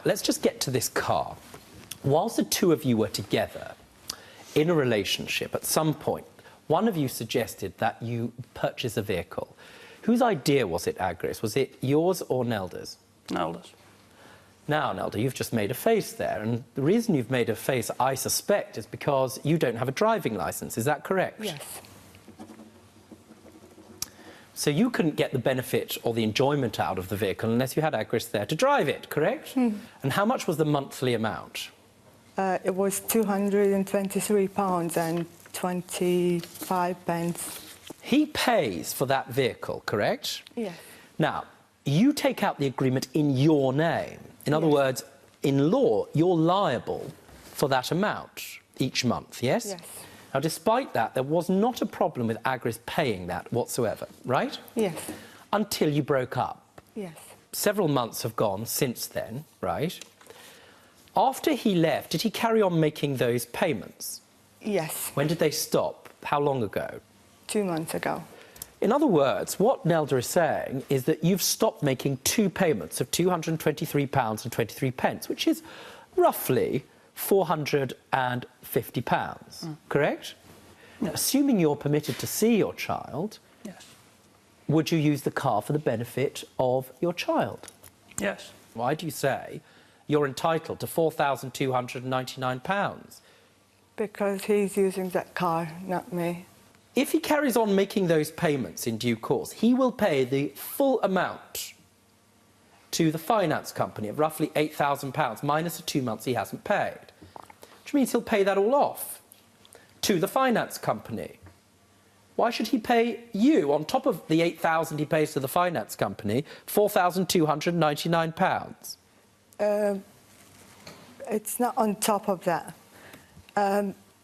Let's just get to this car. Whilst the two of you were together in a relationship, at some point, one of you suggested that you purchase a vehicle. Whose idea was it, Agris? Was it yours or Nelda's? Nelda's. Now, Nelda, you've just made a face there, and the reason you've made a face, I suspect, is because you don't have a driving licence. Is that correct? Yes. So you couldn't get the benefit or the enjoyment out of the vehicle unless you had Agris there to drive it, correct? And how much was the monthly amount? It was £223 and 25 pence. He pays for that vehicle, correct? Yes. Now, you take out the agreement in your name. In other words, in law, you're liable for that amount each month, yes? Yes. Now, despite that, there was not a problem with Agris paying that whatsoever, right? Yes. Until you broke up. Yes. Several months have gone since then, right? After he left, did he carry on making those payments? Yes. When did they stop? How long ago? 2 months ago. In other words, what Nelda is saying is that you've stopped making two payments of £223.23, which is roughly £450, correct? Now, assuming you're permitted to see your child, Yes. would you use the car for the benefit of your child? Yes. Why do you say you're entitled to £4,299? Because he's using that car, not me. If he carries on making those payments in due course, he will pay the full amount to the finance company of roughly £8,000 minus the 2 months he hasn't paid, which means he'll pay that all off to the finance company. Why should he pay you, on top of the £8,000 he pays to the finance company, £4,299? It's not on top of that.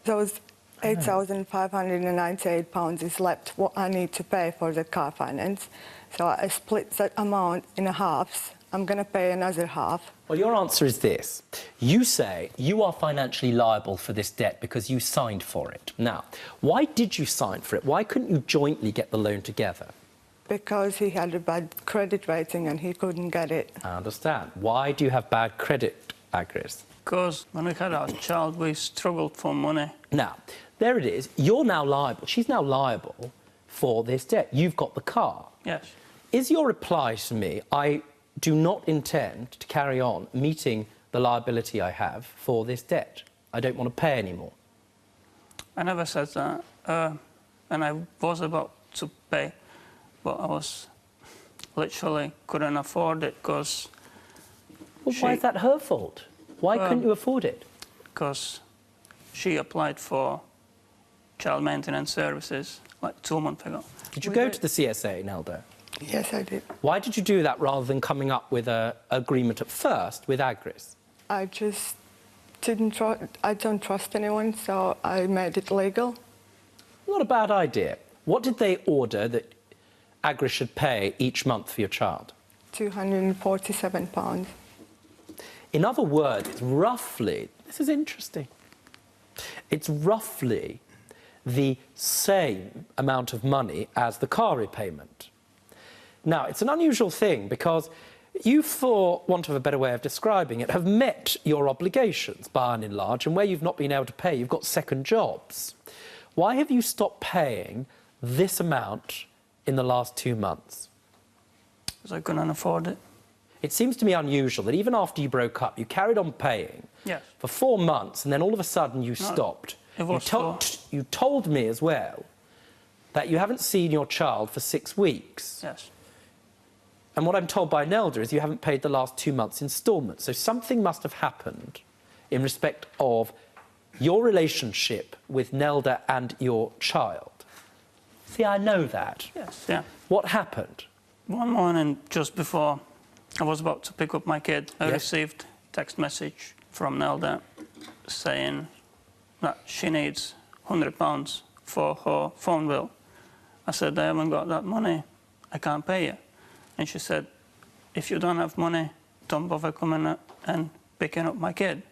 Those £8,598 is left what I need to pay for the car finance. So I split that amount in halves. I'm going to pay another half. Well, your answer is this. You say you are financially liable for this debt because you signed for it. Now, why did you sign for it? Why couldn't you jointly get the loan together? Because he had a bad credit rating and he couldn't get it. I understand. Why do you have bad credit, Agris? Because when we had our child, we struggled for money. Now, there it is. You're now liable. She's now liable for this debt. You've got the car. Yes. Is your reply to me, I do not intend to carry on meeting the liability I have for this debt? I don't want to pay anymore. I never said that. And I was about to pay, but I was literally couldn't afford it because... Well, why is that her fault? Why couldn't you afford it? Because she applied for child maintenance services like 2 months ago. Did you go to the CSA, Nelda? Yes, I did. Why did you do that rather than coming up with an agreement at first with Agris? I just I don't trust anyone, so I made it legal. Not a bad idea. What did they order that Agris should pay each month for your child? £247. In other words, it's roughly, this is interesting, it's roughly the same amount of money as the car repayment. Now, it's an unusual thing because you, for want of a better way of describing it, have met your obligations by and large, and where you've not been able to pay, you've got second jobs. Why have you stopped paying this amount in the last 2 months? Because I couldn't afford it. It seems to me unusual that even after you broke up, you carried on paying for 4 months, and then all of a sudden you stopped. It was you told me as well that you haven't seen your child for 6 weeks. Yes. And what I'm told by Nelda is you haven't paid the last 2 months' instalments. So something must have happened in respect of your relationship with Nelda and your child. See, I know that. Yes, yeah. What happened? One morning, just before I was about to pick up my kid, I received a text message from Nelda saying that she needs £100 for her phone bill. I said, I haven't got that money. I can't pay you. And she said, if you don't have money, don't bother coming and picking up my kid.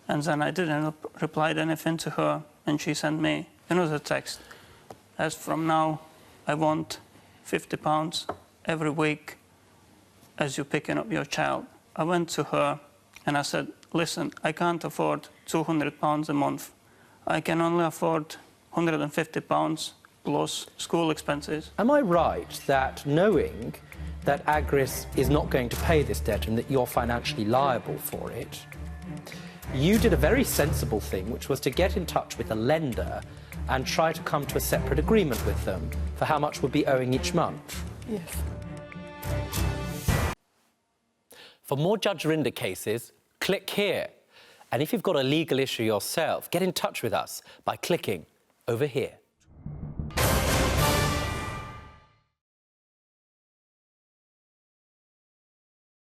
And then I didn't reply anything to her, and she sent me another text. As from now, I want £50 every week as you're picking up your child. I went to her and I said, listen, I can't afford £200 a month. I can only afford £150 plus school expenses. Am I right that knowing that Agris is not going to pay this debt and that you're financially liable for it, you did a very sensible thing, which was to get in touch with a lender and try to come to a separate agreement with them for how much would be owing each month? Yes. For more Judge Rinder cases, click here. And if you've got a legal issue yourself, get in touch with us by clicking over here.